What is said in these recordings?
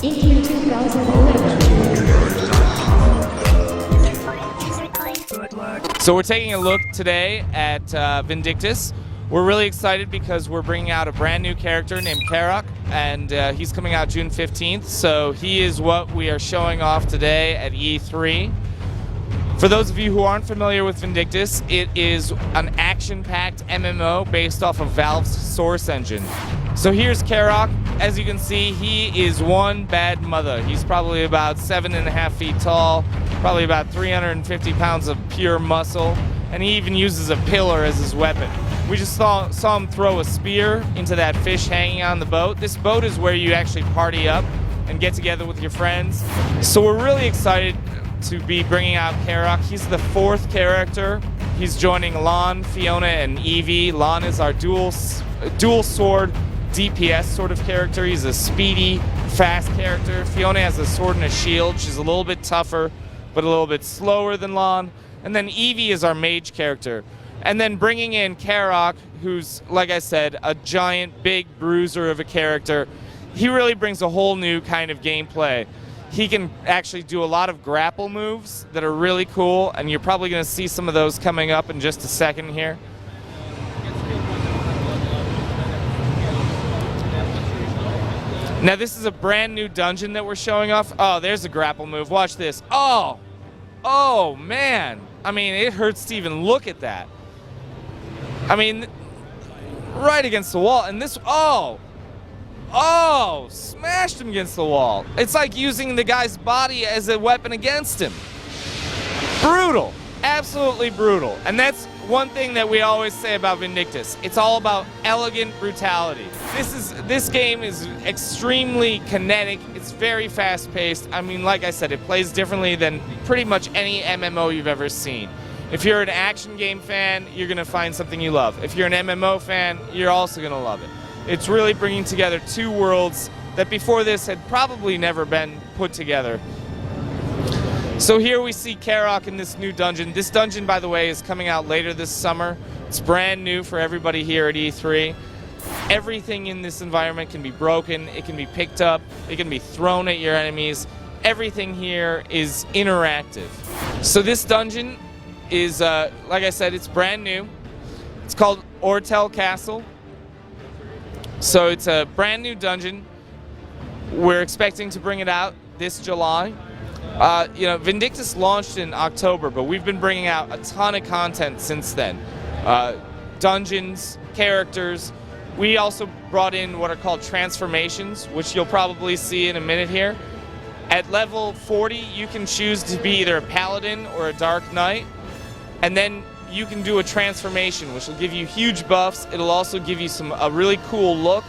in 2011. So we're taking a look today at Vindictus. We're really excited because we're bringing out a brand new character named Karok, and he's coming out June 15th. So he is what we are showing off today at E3. For those of you who aren't familiar with Vindictus, it is an action-packed MMO based off of Valve's Source engine. So here's Karok. As you can see, he is one bad mother. He's probably about 7.5 feet tall, probably about 350 pounds of pure muscle, and he even uses a pillar as his weapon. We just saw him throw a spear into that fish hanging on the boat. This boat is where you actually party up and get together with your friends. So we're really excited to be bringing out Karok. He's the 4th character. He's joining Lon, Fiona, and Evie. Lon is our dual sword DPS sort of character. He's a speedy, fast character. Fiona has a sword and a shield. She's a little bit tougher, but a little bit slower than Lon. And then Evie is our mage character. And then bringing in Karok, who's, like I said, a giant, big bruiser of a character. He really brings a whole new kind of gameplay. He can actually do a lot of grapple moves that are really cool, and you're probably going to see some of those coming up in just a second here. Now this is a brand new dungeon that we're showing off. Oh, there's a grapple move. Watch this. Oh man. I mean, it hurts to even look at that. I mean, right against the wall. And this, smashed him against the wall. It's like using the guy's body as a weapon against him. Brutal. Absolutely brutal. And that's one thing that we always say about Vindictus. It's all about elegant brutality. This game is extremely kinetic. It's very fast-paced. I mean, like I said, it plays differently than pretty much any MMO you've ever seen. If you're an action game fan, you're going to find something you love. If you're an MMO fan, you're also going to love it. It's really bringing together two worlds that before this had probably never been put together. So here we see Karok in this new dungeon. This dungeon, by the way, is coming out later this summer. It's brand new for everybody here at E3. Everything in this environment can be broken, it can be picked up, it can be thrown at your enemies. Everything here is interactive. So this dungeon is, like I said, it's brand new. It's called Ortel Castle. So it's a brand new dungeon. We're expecting to bring it out this July. You know, Vindictus launched in October, but we've been bringing out a ton of content since then. Dungeons, characters. We also brought in what are called transformations, which you'll probably see in a minute here. At level 40, you can choose to be either a paladin or a dark knight, and then you can do a transformation, which will give you huge buffs. It'll also give you a really cool look,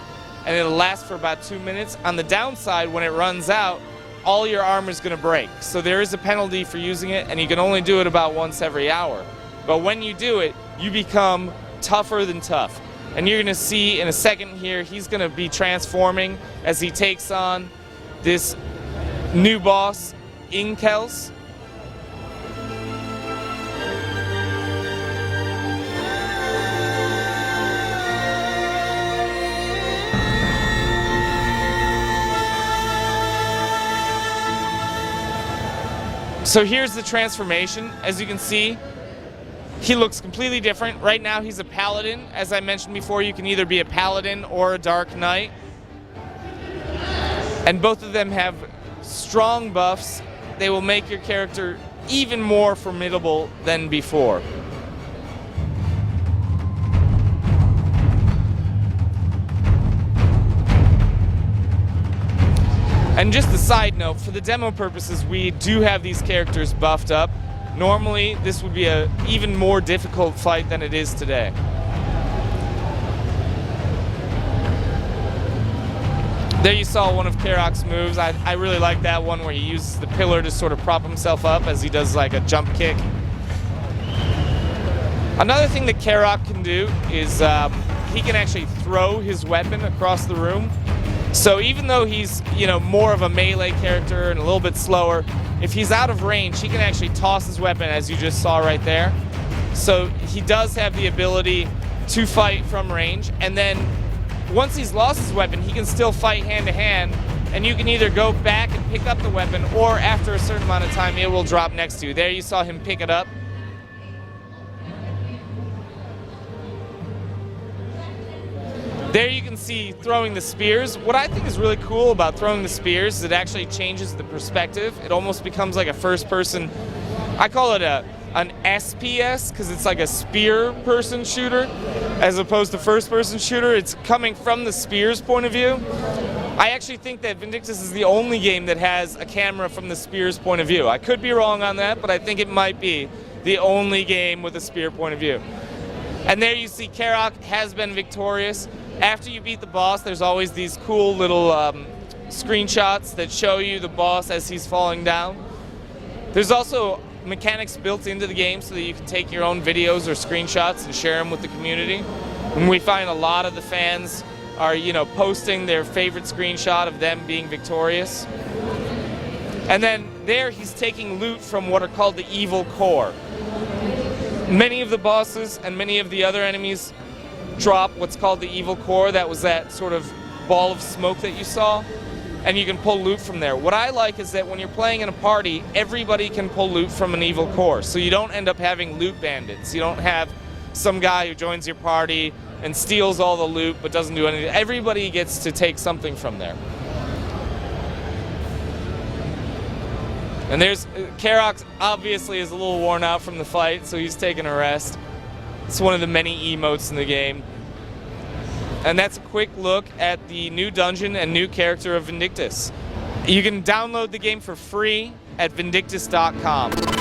and it'll last for about 2 minutes. On the downside, when it runs out, all your armor is going to break. So there is a penalty for using it, and you can only do it about once every hour. But when you do it, you become tougher than tough. And you're going to see in a second here, he's going to be transforming as he takes on this new boss, Inkels. So here's the transformation. As you can see, he looks completely different. Right now he's a paladin. As I mentioned before, you can either be a paladin or a dark knight. And both of them have strong buffs. They will make your character even more formidable than before. And just a side note, for the demo purposes, we do have these characters buffed up. Normally, this would be an even more difficult fight than it is today. There you saw one of Karok's moves. I really like that one where he uses the pillar to sort of prop himself up as he does like a jump kick. Another thing that Karok can do is he can actually throw his weapon across the room. So even though he's, you know, more of a melee character and a little bit slower, if he's out of range, he can actually toss his weapon, as you just saw right there. So he does have the ability to fight from range, and then once he's lost his weapon, he can still fight hand to hand and you can either go back and pick up the weapon, or after a certain amount of time, it will drop next to you. There you saw him pick it up. There you can see throwing the spears. What I think is really cool about throwing the spears is it actually changes the perspective. It almost becomes like a first-person, I call it an SPS, because it's like a spear-person shooter, as opposed to first-person shooter. It's coming from the spear's point of view. I actually think that Vindictus is the only game that has a camera from the spear's point of view. I could be wrong on that, but I think it might be the only game with a spear point of view. And there you see Karok has been victorious. After you beat the boss, there's always these cool little screenshots that show you the boss as he's falling down. There's also mechanics built into the game so that you can take your own videos or screenshots and share them with the community. And we find a lot of the fans are, posting their favorite screenshot of them being victorious. And then there he's taking loot from what are called the evil core. Many of the bosses and many of the other enemies drop what's called the evil core. That was that sort of ball of smoke that you saw, and you can pull loot from there. What I like is that when you're playing in a party, everybody can pull loot from an evil core, so you don't end up having loot bandits. You don't have some guy who joins your party and steals all the loot but doesn't do anything. Everybody gets to take something from there. And there's Karok obviously is a little worn out from the fight, so he's taking a rest. It's one of the many emotes in the game. And that's a quick look at the new dungeon and new character of Vindictus. You can download the game for free at Vindictus.com.